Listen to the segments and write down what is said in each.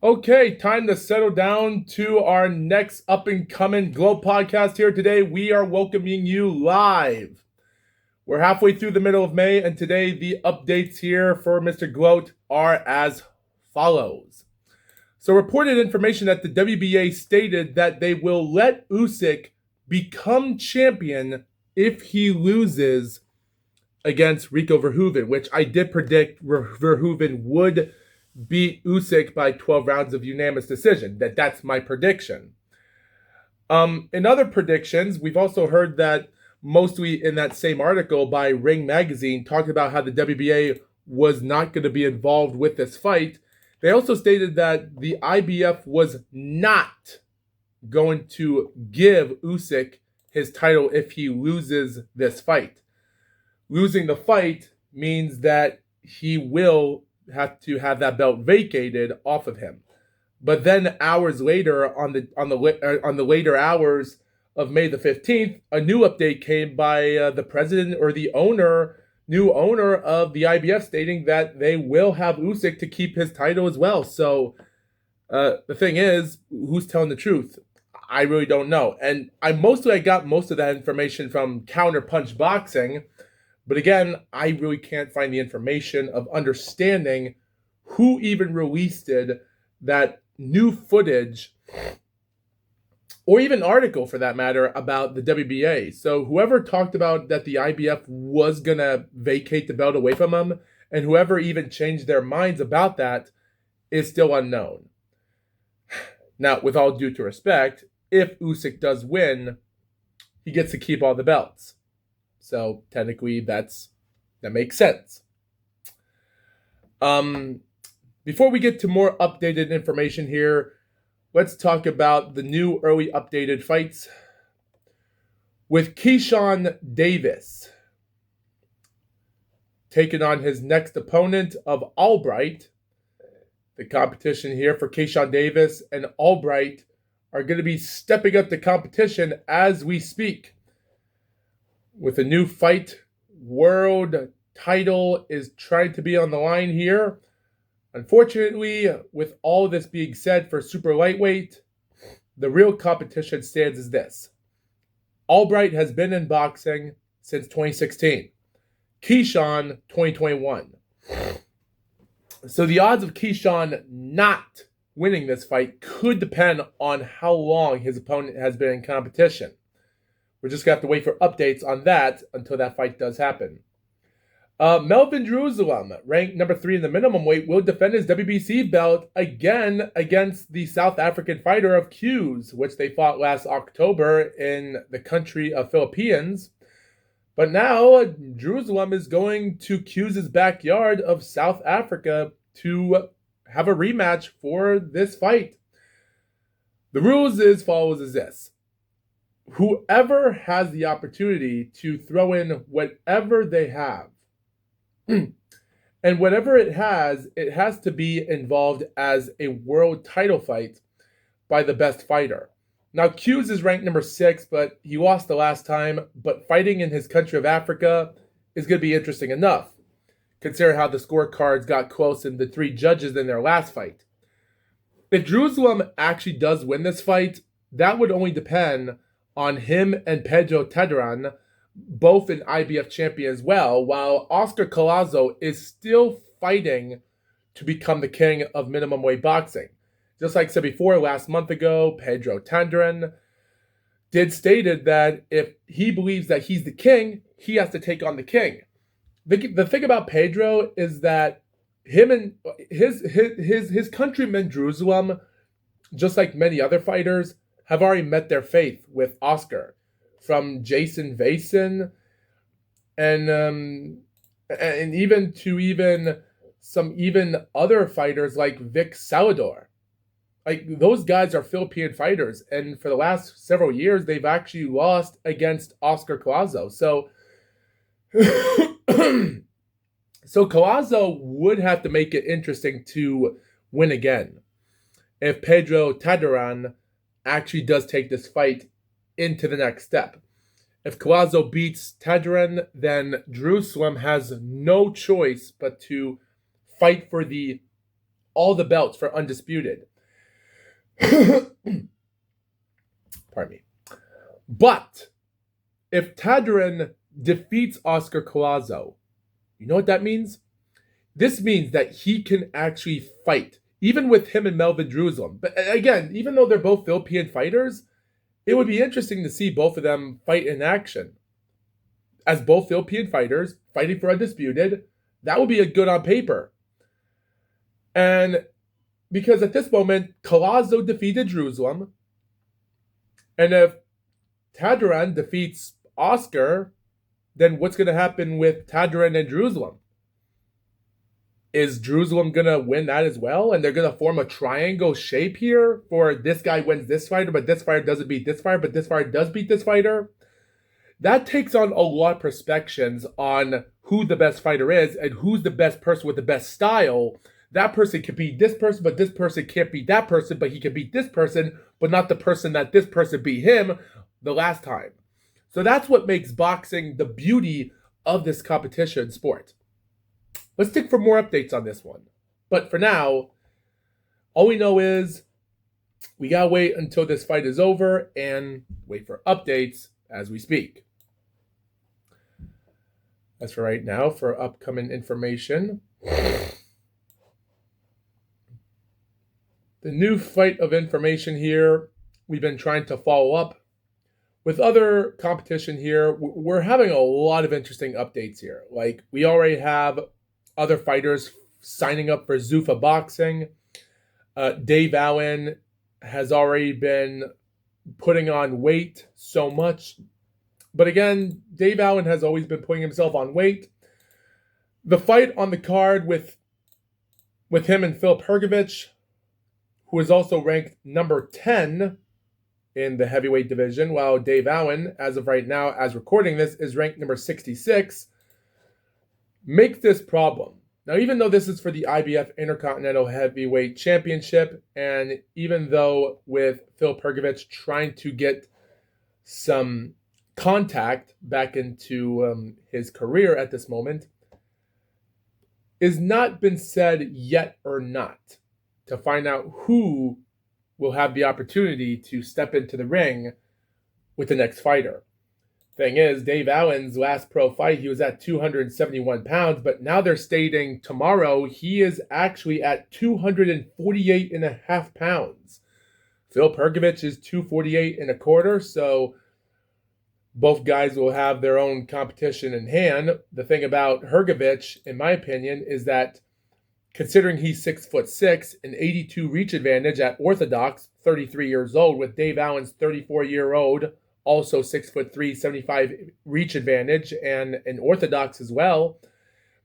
Okay, time to settle down to our next up-and-coming GLOAT podcast here today. We are welcoming you live. We're halfway through the middle of May, and today the updates here for Mr. GLOAT are as follows. So reported information that the WBA stated that they will let Usyk become champion if he loses against Rico Verhoeven, which I did predict Verhoeven would beat Usyk by 12 rounds of unanimous decision. That's my prediction. In other predictions, we've also heard that mostly in that same article by Ring Magazine talked about how the WBA was not going to be involved with this fight. They also stated that the IBF was not going to give Usyk his title if he loses this fight. Losing the fight means that he will have to have that belt vacated off of him. But then hours later, on the later hours of May the 15th, a new update came by the president or the new owner of the IBF, stating that they will have Usyk to keep his title as well. So the thing is, who's telling the truth? I really don't know. And I got most of that information from Counterpunch Boxing. But again, I really can't find the information of understanding who even released that new footage or even article for that matter about the WBA. So whoever talked about that the IBF was going to vacate the belt away from him and whoever even changed their minds about that is still unknown. Now, with all due to respect, if Usyk does win, he gets to keep all the belts. So technically, that makes sense. Before we get to more updated information here, let's talk about the new early updated fights with Keyshawn Davis taking on his next opponent of Albright. The competition here for Keyshawn Davis and Albright are going to be stepping up the competition as we speak. With a new fight, world title is trying to be on the line here. Unfortunately, with all this being said for super lightweight, the real competition stands as this. Albright has been in boxing since 2016. Keyshawn, 2021. So the odds of Keyshawn not winning this fight could depend on how long his opponent has been in competition. We're just going to have to wait for updates on that until that fight does happen. Melvin Jerusalem, ranked number 3 in the minimum weight, will defend his WBC belt again against the South African fighter of Q's, which they fought last October in the country of Philippines. But now Jerusalem is going to Q's backyard of South Africa to have a rematch for this fight. The rules follows this. Whoever has the opportunity to throw in whatever they have, and whatever it has to be involved as a world title fight by the best fighter. Now, Q's is ranked number 6, but he lost the last time, but fighting in his country of Africa is going to be interesting enough, considering how the scorecards got close in the 3 judges in their last fight. If Jerusalem actually does win this fight, that would only depend on him and Pedro Tadran, both an IBF champion as well, while Oscar Collazo is still fighting to become the king of minimum weight boxing. Just like I said before, last month ago, Pedro Tadran stated that if he believes that he's the king, he has to take on the king. The thing about Pedro is that him and his countryman Jerusalem, just like many other fighters, have already met their fate with Oscar, from Jason Vason and even some other fighters like Vic Salador. Like, those guys are Philippine fighters, and for the last several years, they've actually lost against Oscar Collazo. So, so Collazo would have to make it interesting to win again if Pedro Tadran actually does take this fight into the next step. If Collazo beats Tadran, then Jerusalem has no choice but to fight for all the belts for undisputed. Pardon me. But if Tadrin defeats Oscar Collazo, you know what that means? This means that he can actually fight, even with him and Melvin Jerusalem. But again, even though they're both Philippine fighters, it would be interesting to see both of them fight in action. As both Philippine fighters fighting for Undisputed, that would be a good on paper. And because at this moment, Collazo defeated Jerusalem, and if Tadran defeats Oscar, then what's going to happen with Tadran and Jerusalem? Is Jerusalem going to win that as well? And they're going to form a triangle shape here for this guy wins this fighter, but this fighter doesn't beat this fighter, but this fighter does beat this fighter? That takes on a lot of perspectives on who the best fighter is and who's the best person with the best style. That person can beat this person, but this person can't beat that person, but he can beat this person, but not the person that this person beat him the last time. So that's what makes boxing the beauty of this competition sport. Let's dig for more updates on this one. But for now, all we know is we gotta wait until this fight is over and wait for updates as we speak. As for right now, for upcoming information, the new fight of information here, we've been trying to follow up. With other competition here, we're having a lot of interesting updates here. Like, we already have other fighters signing up for Zuffa Boxing. Dave Allen has already been putting on weight so much. But again, Dave Allen has always been putting himself on weight. The fight on the card with him and Filip Hrgović, who is also ranked number 10 in the heavyweight division, while Dave Allen, as of right now, as recording this, is ranked number 66, makes this problem. Now, even though this is for the IBF Intercontinental Heavyweight Championship, and even though with Filip Hrgović trying to get some contact back into his career at this moment, is not been said yet or not to find out who will have the opportunity to step into the ring with the next fighter. Thing is, Dave Allen's last pro fight, he was at 271 pounds, but now they're stating tomorrow he is actually at 248 and a half pounds. Filip Hrgović is 248 and a quarter, so both guys will have their own competition in hand. The thing about Hrgović, in my opinion, is that considering he's 6'6", an 82 reach advantage at orthodox, 33 years old, with Dave Allen's 34-year-old, also 6'3", 75 reach advantage, and an orthodox as well.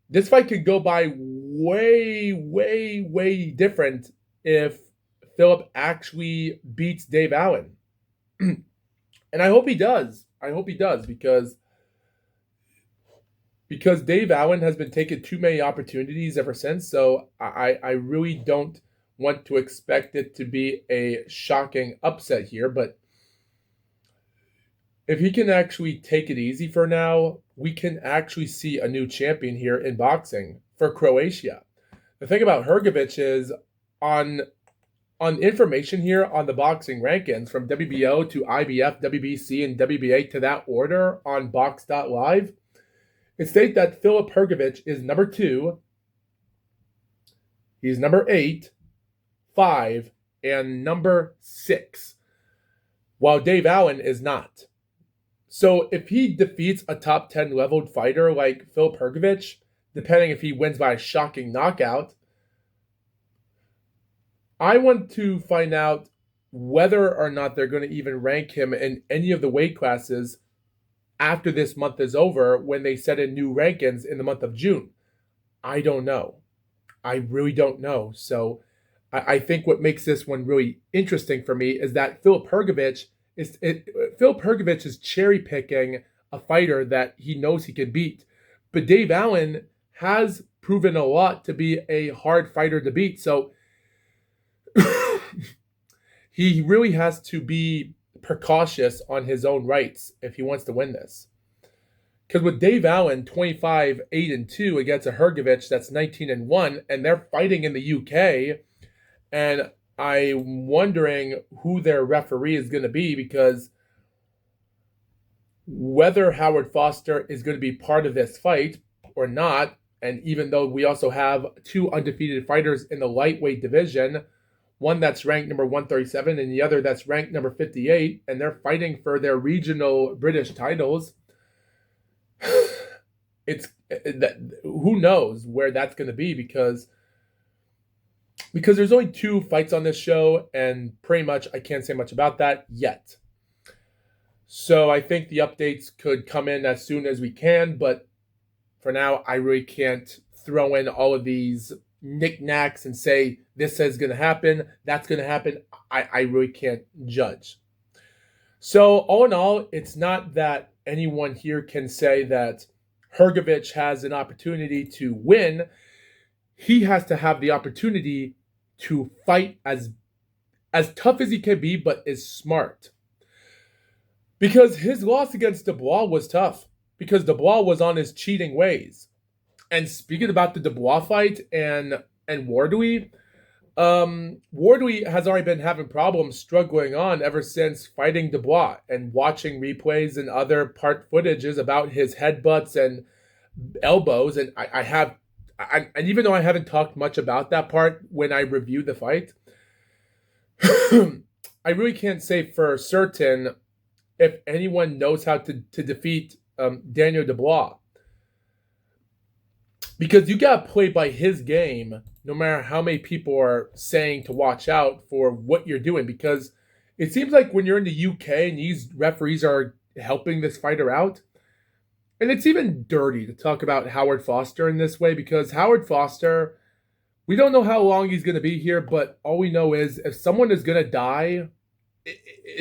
This fight could go by way, way, way different if Filip actually beats Dave Allen. And I hope he does. I hope he does because Dave Allen has been taking too many opportunities ever since. So I really don't want to expect it to be a shocking upset here. But if he can actually take it easy for now, we can actually see a new champion here in boxing for Croatia. The thing about Hrgović is on information here on the boxing rankings from WBO to IBF, WBC, and WBA to that order on Box.live, it states that Filip Hrgović is number 2, he's number 8, 5, and number 6, while Dave Allen is not. So if he defeats a top 10 leveled fighter like Filip Hrgović, depending if he wins by a shocking knockout, I want to find out whether or not they're going to even rank him in any of the weight classes after this month is over when they set in new rankings in the month of June. I don't know. I really don't know. So I think what makes this one really interesting for me is that Filip Hrgović is cherry picking a fighter that he knows he can beat. But Dave Allen has proven a lot to be a hard fighter to beat. So he really has to be precautious on his own rights if he wants to win this. Because with Dave Allen, 25-8-2 against a Hrgović that's 19-1, and they're fighting in the UK, and I'm wondering who their referee is going to be, because whether Howard Foster is going to be part of this fight or not, and even though we also have two undefeated fighters in the lightweight division, one that's ranked number 137 and the other that's ranked number 58, and they're fighting for their regional British titles, it's that who knows where that's going to be, because there's only two fights on this show, and pretty much I can't say much about that yet. So I think the updates could come in as soon as we can, but for now, I really can't throw in all of these knickknacks and say this is going to happen, that's going to happen. I really can't judge. So all in all, it's not that anyone here can say that Hrgović has an opportunity to win. He has to have the opportunity to fight as tough as he can be, but is smart. Because his loss against Dubois was tough, because Dubois was on his cheating ways. And speaking about the Dubois fight and Wardley, Wardley has already been having problems struggling on ever since fighting Dubois, and watching replays and other part footages about his headbutts and elbows. And and even though I haven't talked much about that part when I reviewed the fight, I really can't say for certain if anyone knows how to defeat Daniel Dubois. Because you got to play by his game, no matter how many people are saying to watch out for what you're doing. Because it seems like when you're in the UK and these referees are helping this fighter out, and it's even dirty to talk about Howard Foster in this way, because Howard Foster, we don't know how long he's going to be here, but all we know is if someone is going to die,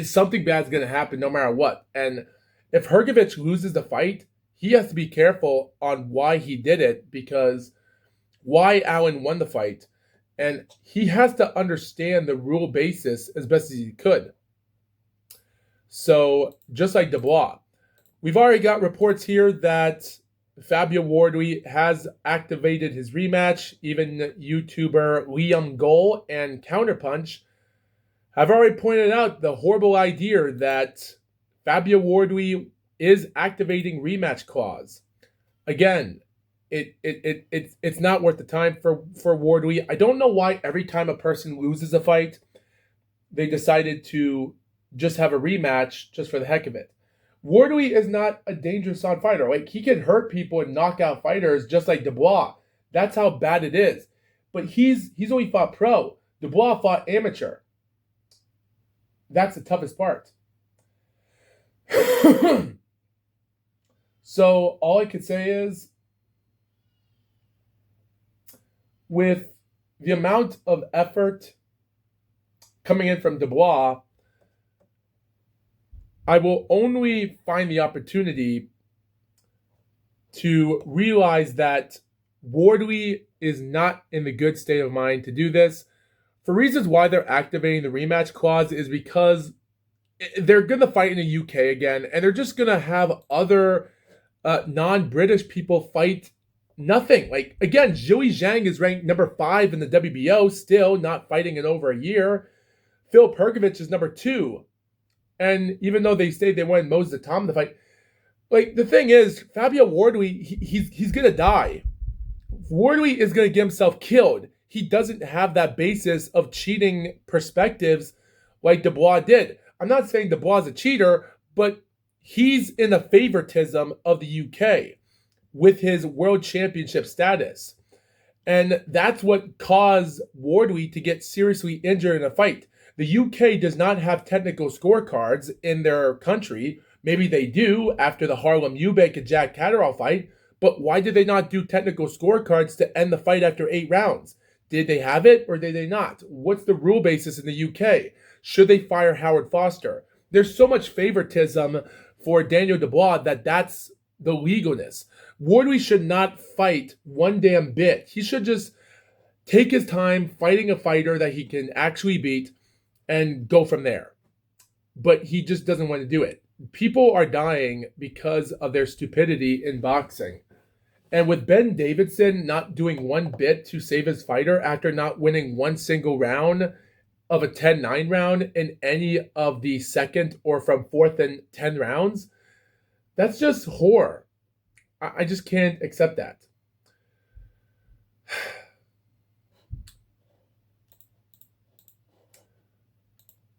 something bad's going to happen no matter what. And if Hrgović loses the fight, he has to be careful on why he did it, because why Allen won the fight. And he has to understand the rule basis as best as he could. So just like Dubois, we've already got reports here that Fabio Wardley has activated his rematch. Even YouTuber Liam Goal and Counterpunch have already pointed out the horrible idea that Fabio Wardley is activating rematch clause. Again, it's not worth the time for Wardley. I don't know why every time a person loses a fight, they decided to just have a rematch just for the heck of it. Wardley is not a dangerous on fighter. Like, he can hurt people and knock out fighters just like Dubois. That's how bad it is. But he's only fought pro. Dubois fought amateur. That's the toughest part. So all I could say is, with the amount of effort coming in from Dubois, I will only find the opportunity to realize that Wardley is not in the good state of mind to do this. For reasons why they're activating the rematch clause is because they're going to fight in the UK again, and they're just going to have other non-British people fight nothing. Like, again, Zhilei Zhang is ranked number 5 in the WBO, still not fighting in over a year. Phil Hrgović is number 2. And even though they say they wanted Moses Tom to fight, like, the thing is, Fabio Wardley, he's going to die. Wardley is going to get himself killed. He doesn't have that basis of cheating perspectives like Dubois did. I'm not saying Dubois is a cheater, but he's in the favoritism of the UK with his world championship status. And that's what caused Wardley to get seriously injured in a fight. The UK does not have technical scorecards in their country. Maybe they do after the Harlem Eubank and Jack Catterall fight, but why did they not do technical scorecards to end the fight after 8 rounds? Did they have it or did they not? What's the rule basis in the UK? Should they fire Howard Foster? There's so much favoritism for Daniel Dubois that's the legalness. Wardley should not fight one damn bit. He should just take his time fighting a fighter that he can actually beat and go from there. But he just doesn't want to do it. People are dying because of their stupidity in boxing. And with Ben Davidson not doing one bit to save his fighter after not winning one single round of a 10-9 round in any of the second or from 4th and 10 rounds, that's just horror. I just can't accept that.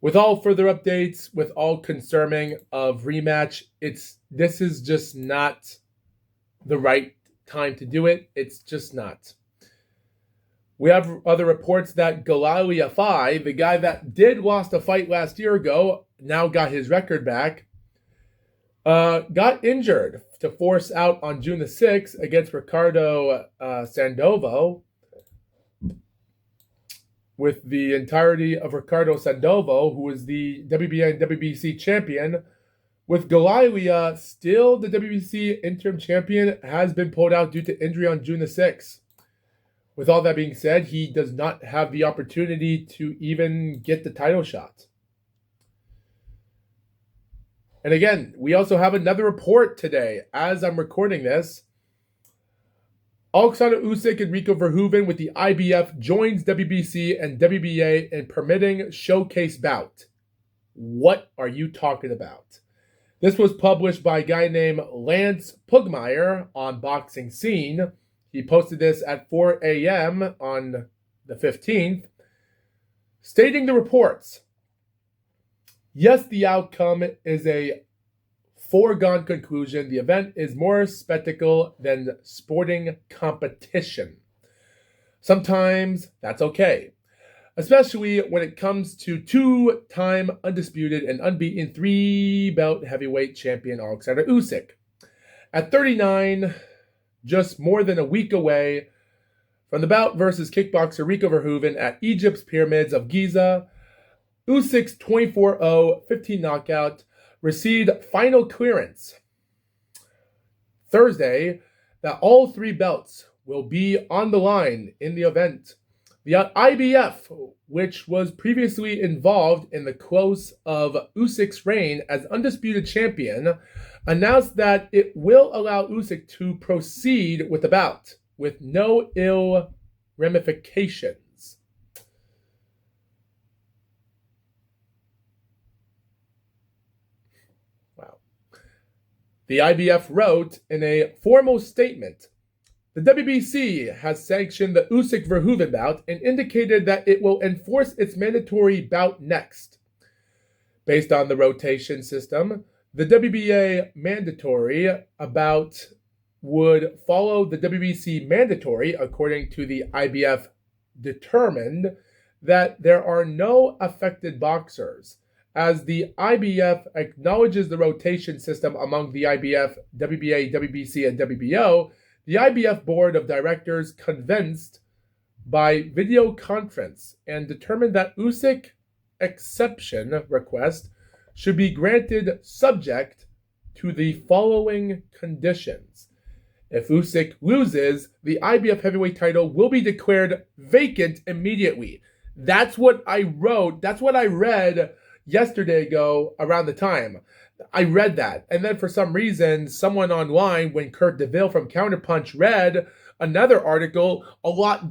With all further updates, with all concerning of rematch, this is just not the right time to do it. It's just not. We have other reports that GLOAT, the guy that did lost a fight last year ago, now got his record back, got injured to force out on June the 6th against Ricardo Sandoval, with the entirety of Ricardo Sandoval, who is the WBA and WBC champion. With GLOAT still the WBC interim champion, has been pulled out due to injury on June the 6th. With all that being said, he does not have the opportunity to even get the title shot. And again, we also have another report today as I'm recording this. Alexander Usyk and Rico Verhoeven with the IBF joins WBC and WBA in permitting showcase bout. What are you talking about? This was published by a guy named Lance Pugmire on Boxing Scene. He posted this at 4 a.m. on the 15th, stating the reports. Yes, the outcome is a foregone conclusion. The event is more spectacle than sporting competition. Sometimes that's okay, especially when it comes to two-time undisputed and unbeaten three-belt heavyweight champion Alexander Usyk. At 39, just more than a week away from the bout versus kickboxer Rico Verhoeven at Egypt's Pyramids of Giza, Usyk's 24-0, 15 knockout received final clearance Thursday that all three belts will be on the line in the event. The IBF, which was previously involved in the close of Usyk's reign as undisputed champion, announced that it will allow Usyk to proceed with the bout with no ill ramifications. Wow. The IBF wrote in a formal statement, the WBC has sanctioned the Usyk-Verhoeven bout and indicated that it will enforce its mandatory bout next. Based on the rotation system, the WBA mandatory bout would follow the WBC mandatory, according to the IBF, determined that there are no affected boxers. As the IBF acknowledges the rotation system among the IBF, WBA, WBC, and WBO, the IBF Board of Directors convinced by video conference and determined that Usyk exception request should be granted subject to the following conditions. If Usyk loses, the IBF heavyweight title will be declared vacant immediately. That's what I wrote. That's what I read yesterday ago around the time. I read that. And then for some reason, someone online, when Kurt DeVille from Counterpunch read another article, a lot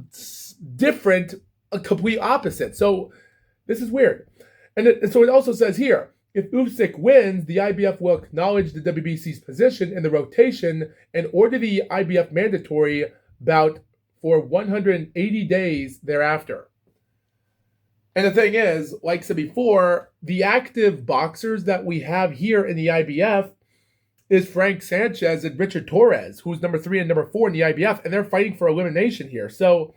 different, a complete opposite. So this is weird. And so it also says here, if Usyk wins, the IBF will acknowledge the WBC's position in the rotation and order the IBF mandatory bout for 180 days thereafter. And the thing is, like I said before, the active boxers that we have here in the IBF is Frank Sanchez and Richard Torres, who's number 3 and number 4 in the IBF, and they're fighting for elimination here. So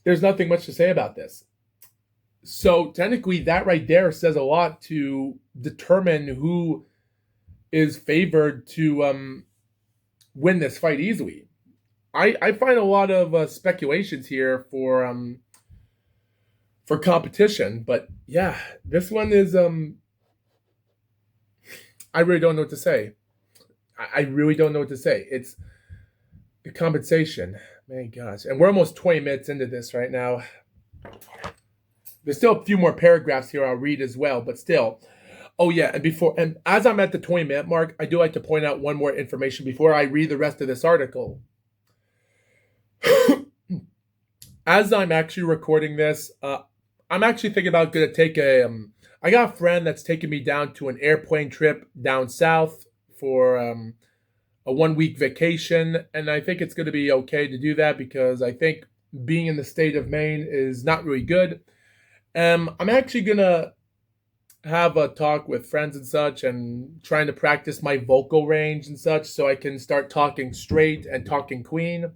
there's nothing much to say about this. So technically, that right there says a lot to determine who is favored to win this fight easily. I find a lot of speculations here for competition, but yeah, this one is I really don't know what to say. I really don't know what to say. It's the compensation. My gosh, and we're almost 20 minutes into this right now. There's still a few more paragraphs here I'll read as well, but still. Oh yeah, and as I'm at the 20-minute mark, I do like to point out one more information before I read the rest of this article. as I'm actually recording this, I'm actually thinking about gonna take I got a friend that's taking me down to an airplane trip down south for a 1 week vacation, and I think it's gonna be okay to do that because I think being in the state of Maine is not really good. I'm actually gonna have a talk with friends and such, and trying to practice my vocal range and such, so I can start talking straight and talking clean.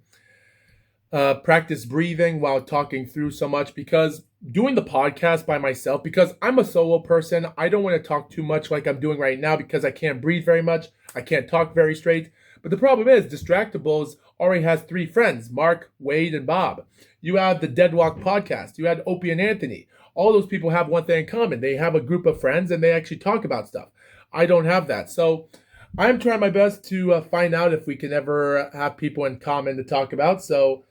Practice breathing while talking through so much, because doing the podcast by myself, because I'm a solo person, I don't want to talk too much like I'm doing right now because I can't breathe very much. I can't talk very straight. But the problem is, Distractables already has 3 friends, Mark, Wade, and Bob. You have the Deadlock podcast. You had Opie and Anthony. All those people have one thing in common. They have a group of friends and they actually talk about stuff. I don't have that. So I'm trying my best to find out if we can ever have people in common to talk about. So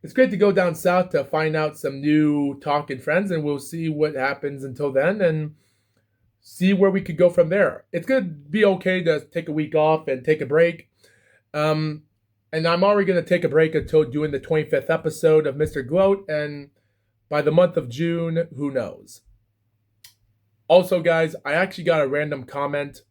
it's great to go down south to find out some new talking friends, and we'll see what happens until then and see where we could go from there. It's going to be okay to take a week off and take a break. And I'm already going to take a break until doing the 25th episode of Mr. GLOAT, and by the month of June, who knows? Also, guys, I actually got a random comment.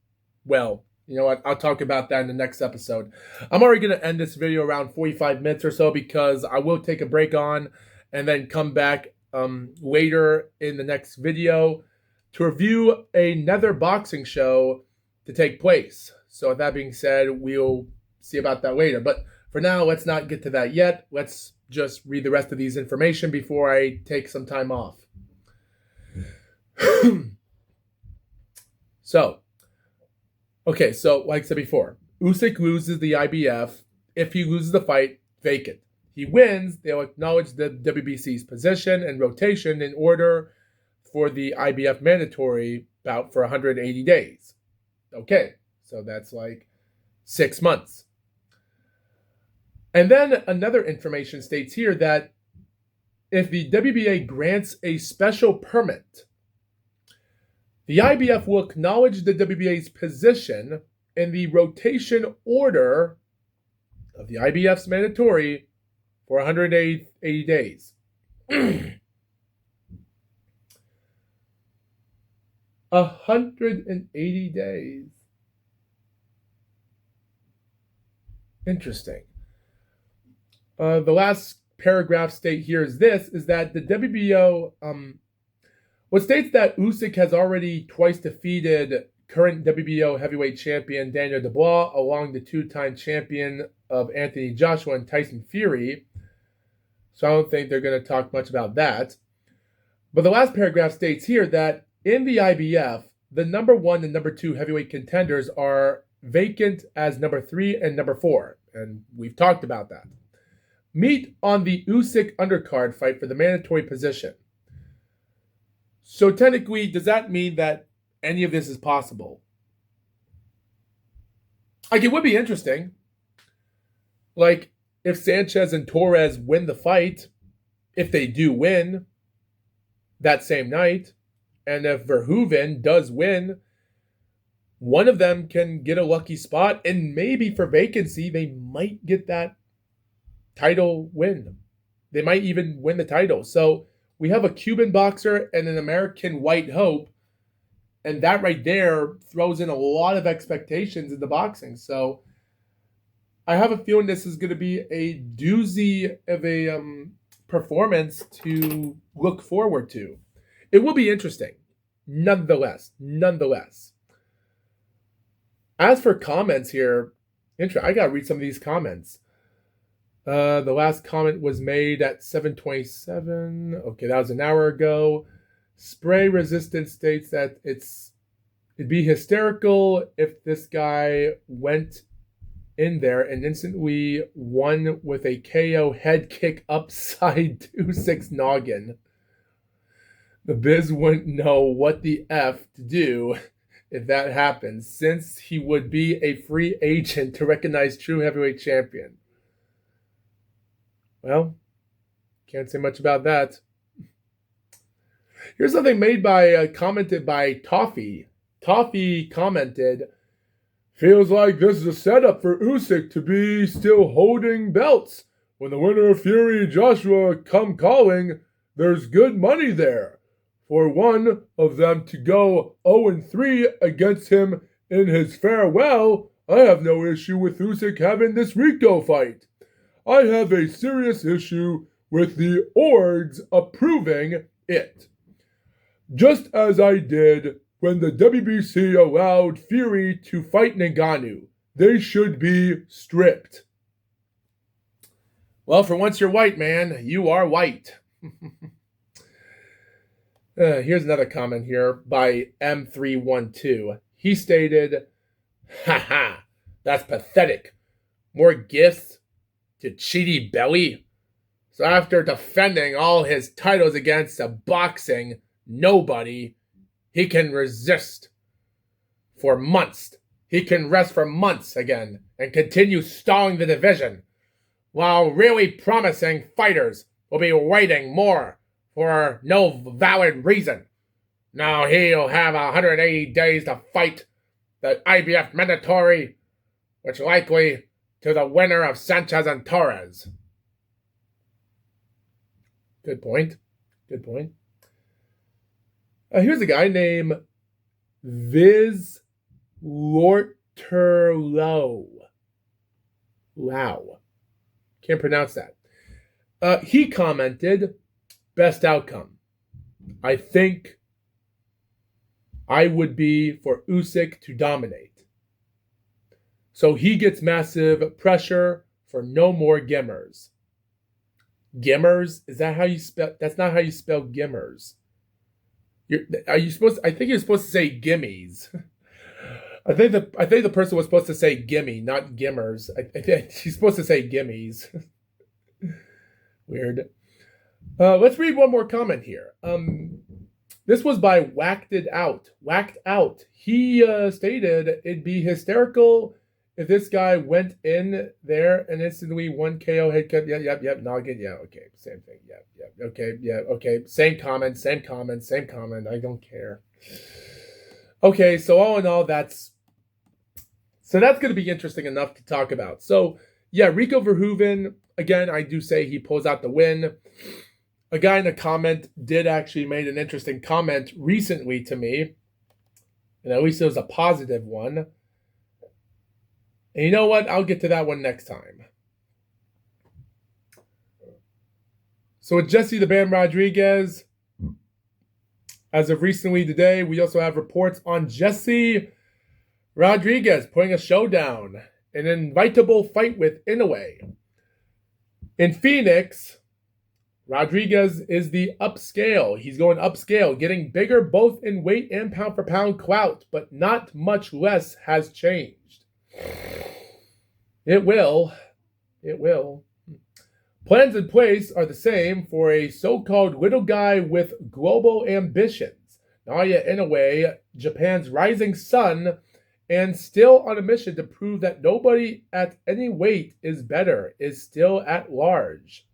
Well, you know what? I'll talk about that in the next episode. I'm already going to end this video around 45 minutes or so because I will take a break on and then come back later in the next video to review another boxing show to take place. So with that being said, we'll see about that later. But for now, let's not get to that yet. Let's just read the rest of these information before I take some time off. So like I said before, Usyk loses the IBF. If he loses the fight, vacant. He wins, they'll acknowledge the WBC's position and rotation in order for the IBF mandatory bout for 180 days. Okay, so that's like 6 months. And then another information states here that if the WBA grants a special permit, the IBF will acknowledge the WBA's position in the rotation order of the IBF's mandatory for 180 days. 180 days. Interesting. The last paragraph state here is that the WBO what states that Usyk has already twice defeated current WBO heavyweight champion Daniel Dubois, along the 2-time champion of Anthony Joshua and Tyson Fury. So I don't think they're going to talk much about that. But the last paragraph states here that in the IBF, the number 1 and number 2 heavyweight contenders are vacant as number 3 and number 4. And we've talked about that. Meet on the Usyk undercard fight for the mandatory position. So technically, does that mean that any of this is possible? Like, it would be interesting. Like, if Sanchez and Torres win the fight, if they do win that same night, and if Verhoeven does win, one of them can get a lucky spot, and maybe for vacancy, they might get that title win. They might even win the title. So we have a Cuban boxer and an American white hope, and that right there throws in a lot of expectations in the boxing. So I have a feeling this is going to be a doozy of a performance to look forward to. It will be interesting, nonetheless. As for comments here, I got to read some of these comments. The last comment was made at 7:27. Okay, that was an hour ago. Spray Resistance states that it'd be hysterical if this guy went in there and instantly won with a KO head kick upside Usyk's noggin. The Biz wouldn't know what the F to do if that happens, since he would be a free agent to recognize true heavyweight champion. Well, can't say much about that. Here's something commented by Toffee. Toffee commented, feels like this is a setup for Usyk to be still holding belts when the winner of Fury Joshua come calling, there's good money there. For one of them to go 0-3 against him in his farewell, I have no issue with Usyk having this Rico fight. I have a serious issue with the orgs approving it. Just as I did when the WBC allowed Fury to fight Ngannou. They should be stripped. Well, for once you're white, man. You are white. Here's another comment here by M312. He stated, "Haha, that's pathetic. More gifts to Cheaty Belly." So after defending all his titles against a boxing nobody, he can resist for months. He can rest for months again and continue stalling the division, while really promising fighters will be waiting more for no valid reason. Now he'll have 180 days to fight the IBF mandatory, which likely to the winner of Sanchez and Torres. Good point. Good point. Here's a guy named Viz Lorterlow. Wow. Can't pronounce that. He commented, best outcome. I think I would be for Usyk to dominate. So he gets massive pressure for no more gimmers. Gimmers? Is that how you spell? That's not how you spell gimmers. I think you're supposed to say gimmies. I think the person was supposed to say gimme, not gimmers. I think he's supposed to say gimmies. Weird. Let's read one more comment here. This was by Whacked Out. He stated it'd be hysterical if this guy went in there and instantly one KO head cut. Yep. Noggin. Yeah. Okay. Same thing. Yep. Okay. Yeah. Okay. Same comment. I don't care. Okay. So all in all, that's going to be interesting enough to talk about. So yeah, Rico Verhoeven, again, I do say he pulls out the win. A guy in a comment did actually made an interesting comment recently to me. And at least it was a positive one. And you know what? I'll get to that one next time. So with Jesse the Bam Rodriguez, as of recently today, we also have reports on Jesse Rodriguez putting a showdown, an invitable fight with Inoue. In Phoenix, Rodriguez is the upscale. He's going upscale, getting bigger both in weight and pound for pound clout, but not much less has changed. It will. Plans in place are the same for a so-called little guy with global ambitions. Naoya Inoue, Japan's rising sun, and still on a mission to prove that nobody at any weight is better, is still at large.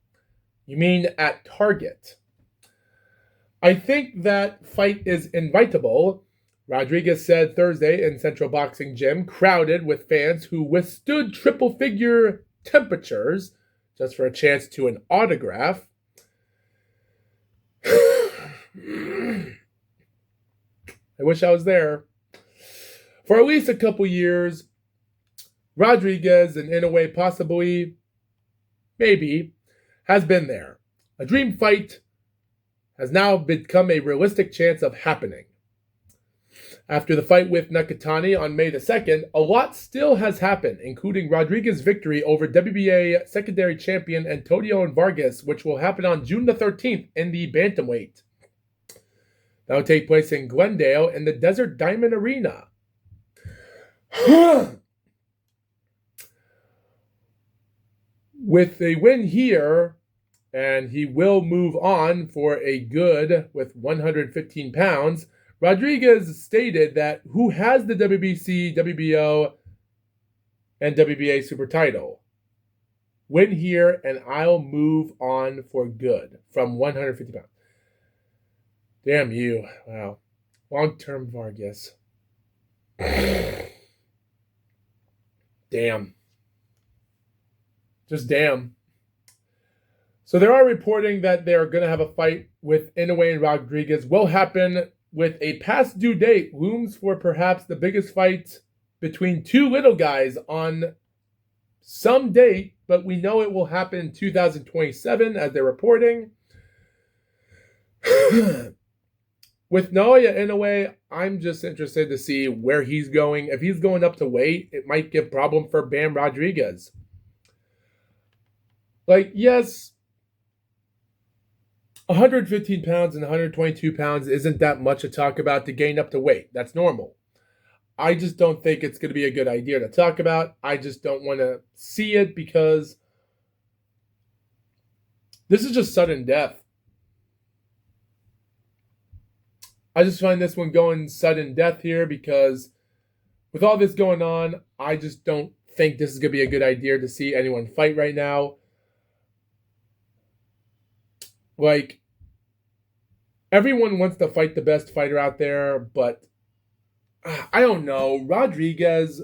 You mean at target? I think that fight is invitable, Rodriguez said Thursday in Central Boxing Gym, crowded with fans who withstood triple-figure temperatures just for a chance to an autograph. I wish I was there. For at least a couple years, Rodriguez and Inoue possibly, maybe, has been there. A dream fight has now become a realistic chance of happening. After the fight with Nakatani on May the 2nd, a lot still has happened, including Rodriguez's victory over WBA secondary champion Antonio Vargas, which will happen on June the 13th in the bantamweight. That will take place in Glendale in the Desert Diamond Arena. With a win here, and he will move on for a good with 115 pounds, Rodriguez stated that who has the WBC, WBO, and WBA super title? Win here, and I'll move on for good from 150 pounds. Damn you. Wow. Long-term Vargas. Damn. Just damn. So there are reporting that they are going to have a fight with Inoue and Rodriguez. Will happen with a past due date. Looms for perhaps the biggest fight between two little guys on some date, but we know it will happen in 2027 as they're reporting. With Naoya Inoue, I'm just interested to see where he's going. If he's going up to weight, it might give problem for Bam Rodriguez. Like, yes, 115 pounds and 122 pounds isn't that much to talk about to gain up to weight. That's normal. I just don't think it's going to be a good idea to talk about. I just don't want to see it because this is just sudden death. I just find this one going sudden death here because with all this going on, I just don't think this is going to be a good idea to see anyone fight right now. Like, everyone wants to fight the best fighter out there, but I don't know. Rodriguez,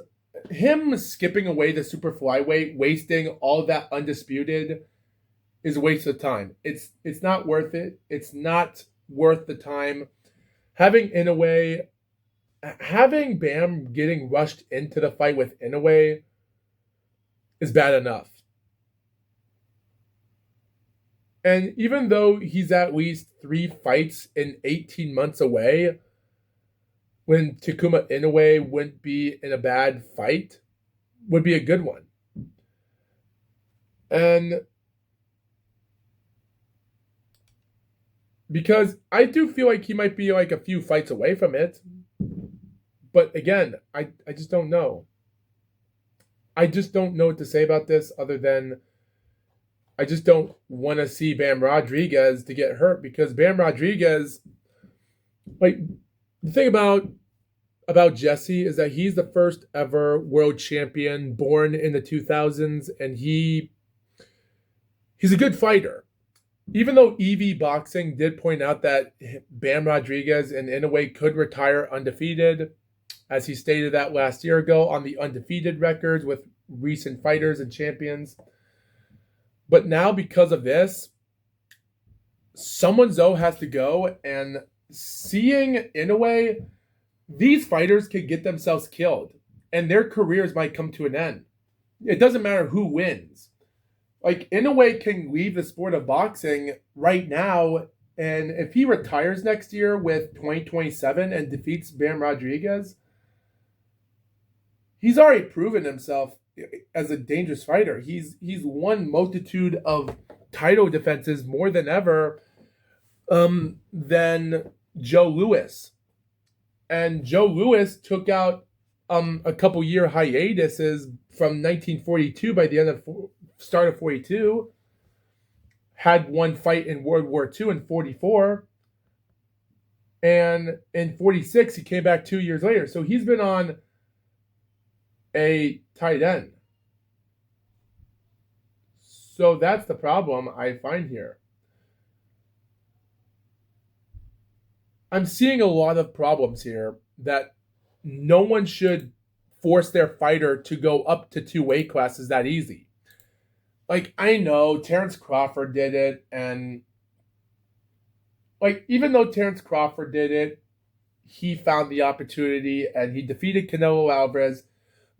him skipping away the super flyweight, wasting all that undisputed is a waste of time. It's not worth it. It's not worth the time. Having Inoue, having Bam getting rushed into the fight with Inoue is bad enough. And even though he's at least 3 fights in 18 months away, when Takuma Inoue wouldn't be in a bad fight, would be a good one. And because I do feel like he might be like a few fights away from it. But again, I just don't know. I just don't know what to say about this other than I just don't want to see Bam Rodriguez to get hurt because Bam Rodriguez, like, the thing about Jesse is that he's the first ever world champion born in the 2000s, and he's a good fighter. Even though EV Boxing did point out that Bam Rodriguez and Inoue could retire undefeated, as he stated that last year ago on the undefeated records with recent fighters and champions. But now because of this, someone though has to go, and seeing Inoue, these fighters could get themselves killed and their careers might come to an end. It doesn't matter who wins. Like, Inoue can leave the sport of boxing right now, and if he retires next year with 2027 and defeats Bam Rodriguez, he's already proven himself as a dangerous fighter. He's won multitude of title defenses more than ever than Joe Louis. And Joe Louis took out a couple year hiatuses from 1942 by the end of start of 42, had one fight in World War II in 44, and in 46 he came back 2 years later. So he's been on a tight end. So that's the problem I find here. I'm seeing a lot of problems here that no one should force their fighter to go up to 2 weight classes that easy. Like, I know Terrence Crawford did it, and like, even though Terrence Crawford did it, he found the opportunity and he defeated Canelo Alvarez,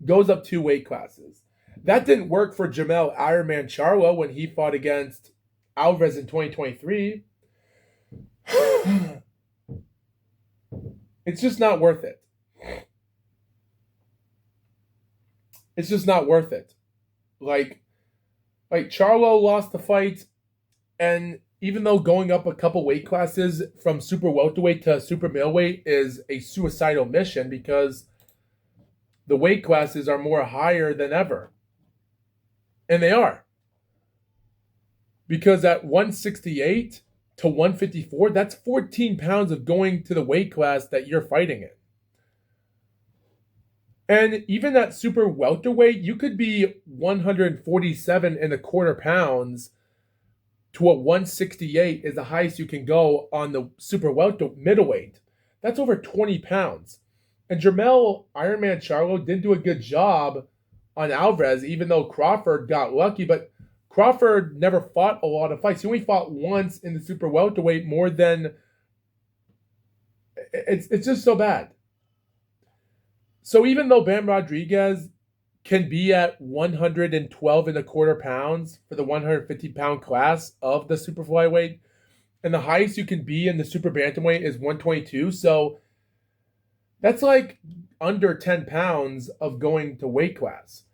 goes up 2 weight classes. That didn't work for Jamel Ironman Charlo when he fought against Alvarez in 2023. It's just not worth it. It's just not worth it. Like Charlo lost the fight, and even though going up a couple weight classes from super welterweight to super middleweight is a suicidal mission because the weight classes are more higher than ever. And they are. Because at 168 to 154, that's 14 pounds of going to the weight class that you're fighting in. And even at super welterweight, you could be 147 and a quarter pounds to a 168 is the highest you can go on the super welter middleweight. That's over 20 pounds. And Jermell Ironman Charlo didn't do a good job on Alvarez, even though Crawford got lucky. But Crawford never fought a lot of fights. He only fought once in the super welterweight more than it's just so bad. So even though Bam Rodriguez can be at 112 and a quarter pounds for the 150-pound class of the super flyweight, and the highest you can be in the super bantamweight is 122. So that's like under 10 pounds of going to weight class.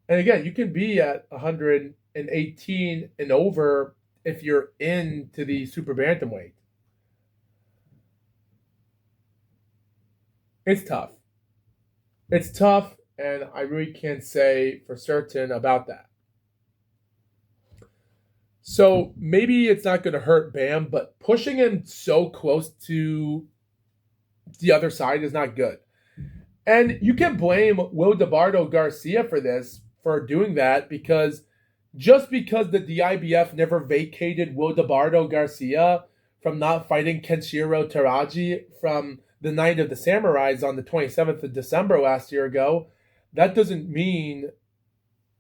And again, you can be at 118 and over if you're into the super bantamweight. It's tough. It's tough, and I really can't say for certain about that. So maybe it's not going to hurt Bam, but pushing him so close to the other side is not good. And you can blame Will DeBardo Garcia for this, for doing that, because just because the DIBF never vacated Will DeBardo Garcia from not fighting Kenshiro Teraji from the Night of the Samurais on the 27th of December last year ago, that doesn't mean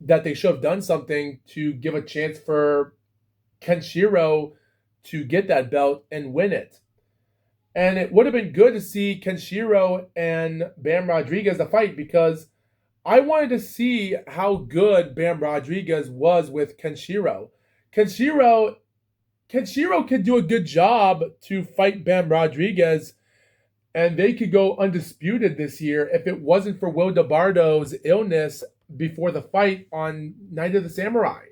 that they should have done something to give a chance for Kenshiro to get that belt and win it. And it would have been good to see Kenshiro and Bam Rodriguez a fight, because I wanted to see how good Bam Rodriguez was with Kenshiro. Kenshiro could do a good job to fight Bam Rodriguez, and they could go undisputed this year if it wasn't for Will DeBardo's illness before the fight on Night of the Samurai.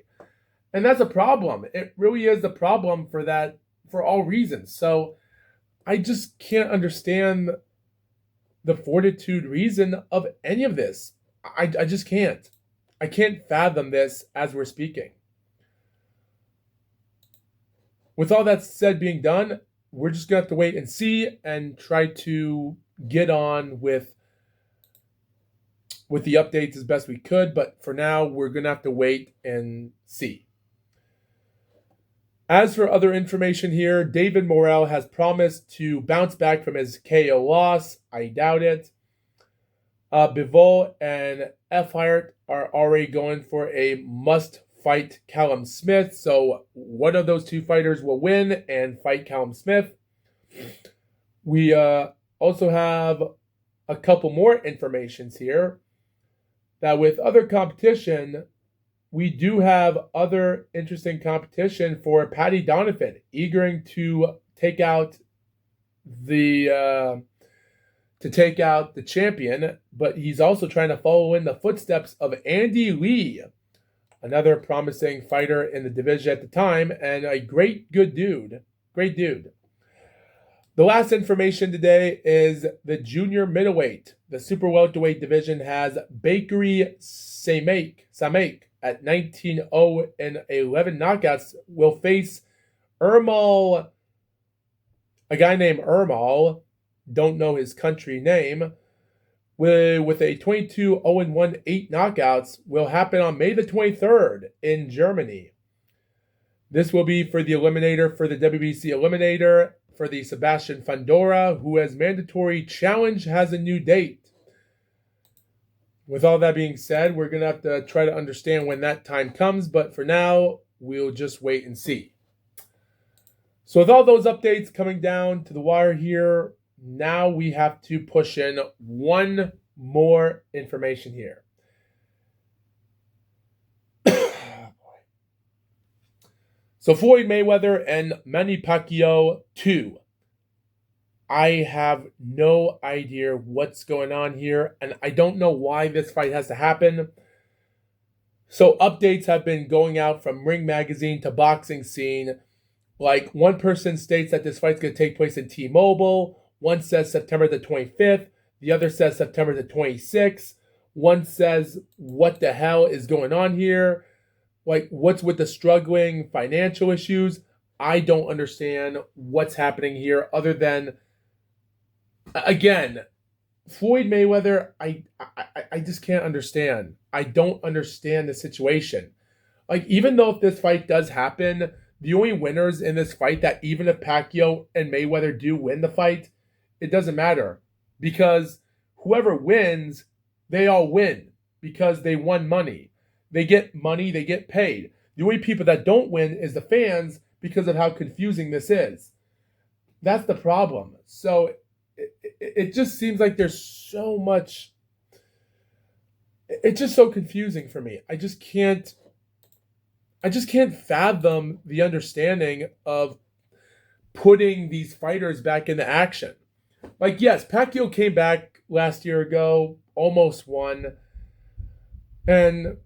And that's a problem. It really is a problem for that, for all reasons. So I just can't understand the fortitude reason of any of this. I just can't. I can't fathom this as we're speaking. With all that said being done, we're just going to have to wait and see and try to get on with the updates as best we could. But for now, we're going to have to wait and see. As for other information here, David Morrell has promised to bounce back from his KO loss. I doubt it. Bivol and Efhart are already going for a must-fight Callum Smith. So one of those two fighters will win and fight Callum Smith. We also have a couple more informations here that with other competition, we do have other interesting competition for Paddy Donovan, eager to take out the champion, but he's also trying to follow in the footsteps of Andy Lee, another promising fighter in the division at the time, and a great dude. The last information today is the junior middleweight. The super welterweight division has Bakery Samek at 19-0 and 11 knockouts will face Ermal, a guy named Ermal, don't know his country name, with a 22-0-1, 8 knockouts, will happen on May the 23rd in Germany. This will be for the eliminator, for the WBC eliminator, for the Sebastian Fundora, who has mandatory challenge, has a new date. With all that being said, we're going to have to try to understand when that time comes, but for now, we'll just wait and see. So with all those updates coming down to the wire here, now we have to push in one more information here. So Floyd Mayweather and Manny Pacquiao 2. I have no idea what's going on here, and I don't know why this fight has to happen. So updates have been going out from Ring Magazine to Boxing Scene. Like, one person states that this fight's going to take place in T-Mobile. One says September the 25th. The other says September the 26th. One says, what the hell is going on here? Like, what's with the struggling financial issues? I don't understand what's happening here other than, again, Floyd Mayweather, I just can't understand. I don't understand the situation. Like, even though if this fight does happen, the only winners in this fight, that even if Pacquiao and Mayweather do win the fight, it doesn't matter. Because whoever wins, they all win. Because they won money. They get money, they get paid. The only people that don't win is the fans because of how confusing this is. That's the problem. So it just seems like there's so much. It's just so confusing for me. I just can't. I just can't fathom the understanding of putting these fighters back into action. Like, yes, Pacquiao came back last year ago, almost won, and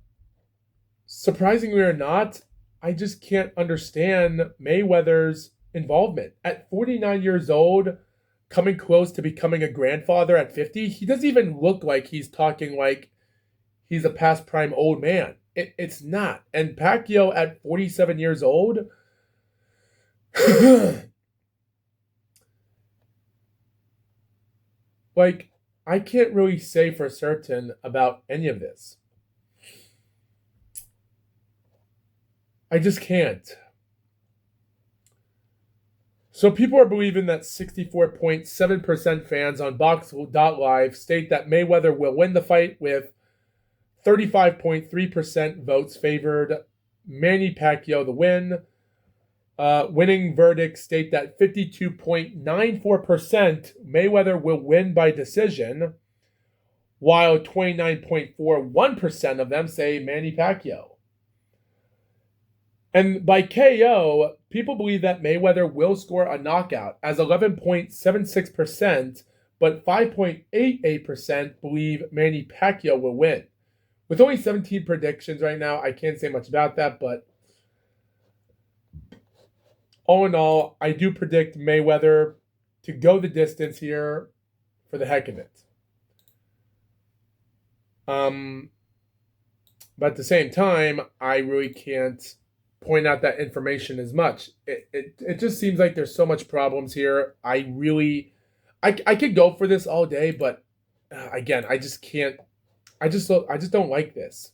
surprisingly or not, I just can't understand Mayweather's involvement. At 49 years old, coming close to becoming a grandfather at 50, he doesn't even look like he's talking like he's a past prime old man. It's not. And Pacquiao at 47 years old, like, I can't really say for certain about any of this. I just can't. So people are believing that 64.7% fans on Box.live state that Mayweather will win the fight, with 35.3% votes favored Manny Pacquiao the win. Winning verdicts state that 52.94% Mayweather will win by decision, while 29.41% of them say Manny Pacquiao. And by KO, people believe that Mayweather will score a knockout, as 11.76%, but 5.88% believe Manny Pacquiao will win. With only 17 predictions right now, I can't say much about that, but all in all, I do predict Mayweather to go the distance here for the heck of it. But at the same time, I really can't point out that information as much. It just seems like there's so much problems here. I could go for this all day, but again, I just can't. I just don't like this.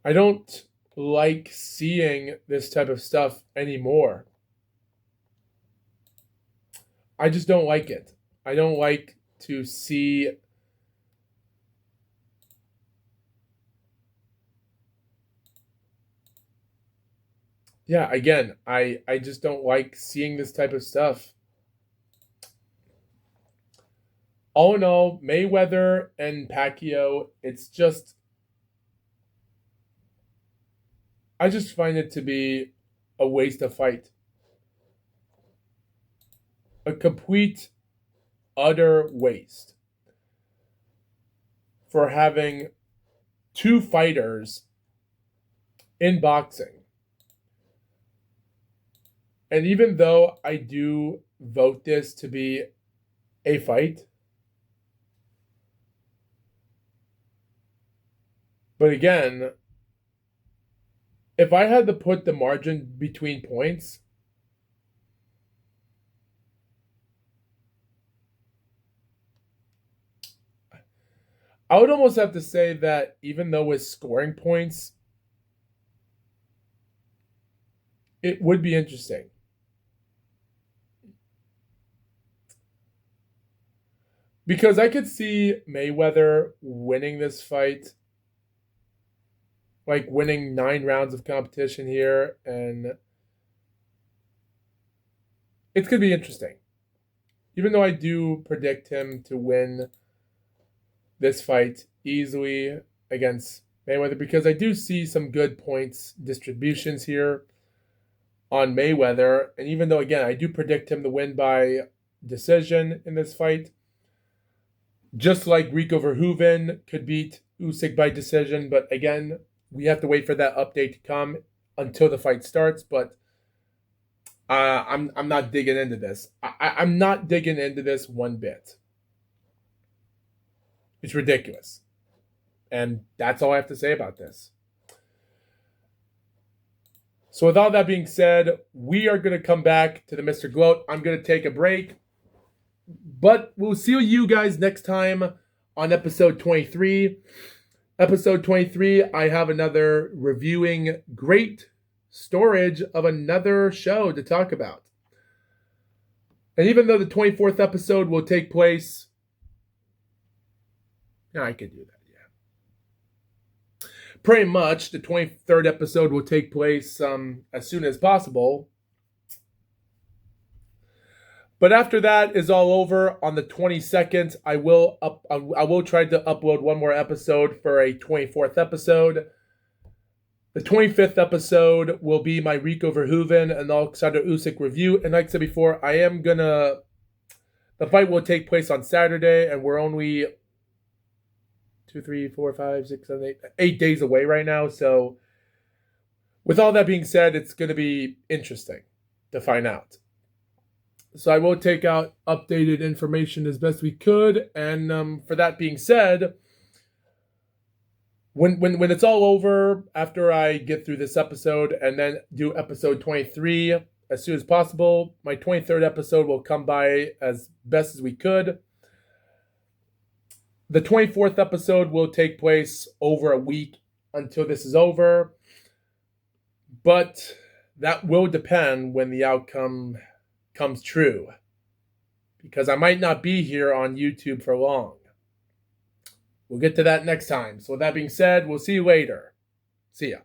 I don't like seeing this type of stuff anymore. I just don't like it. I don't like to see again, I just don't like seeing this type of stuff. All in all, Mayweather and Pacquiao, it's just, I just find it to be a waste of fight. A complete, utter waste for having two fighters in boxing. And even though I do vote this to be a fight, but again, if I had to put the margin between points, I would almost have to say that even though with scoring points, it would be interesting. Because I could see Mayweather winning this fight, like winning 9 rounds of competition here, and it's going to be interesting. Even though I do predict him to win this fight easily against Mayweather, because I do see some good points distributions here on Mayweather. And even though, again, I do predict him to win by decision in this fight, just like Rico Verhoeven could beat Usyk by decision. But again, we have to wait for that update to come until the fight starts. But I'm not digging into this. I'm not digging into this one bit. It's ridiculous. And that's all I have to say about this. So with all that being said, we are going to come back to the Mr. GLOAT. I'm going to take a break. But we'll see you guys next time on episode 23. Episode 23, I have another reviewing great storage of another show to talk about. And even though the 24th episode will take place, I could do that, yeah. pretty much the 23rd episode will take place as soon as possible. But after that is all over, on the 22nd, I will try to upload one more episode for a 24th episode. The 25th episode will be my Rico Verhoeven and Alexander Usyk review. And like I said before, the fight will take place on Saturday, and we're only 2, 3, 4, 5, 6, 7, 8 days away right now. So with all that being said, it's going to be interesting to find out. So I will take out updated information as best we could. And for that being said, when it's all over, after I get through this episode and then do episode 23 as soon as possible, my 23rd episode will come by as best as we could. The 24th episode will take place over a week until this is over. But that will depend when the outcome comes true, because I might not be here on YouTube for long. We'll get to that next time. So with that being said, we'll see you later. See ya.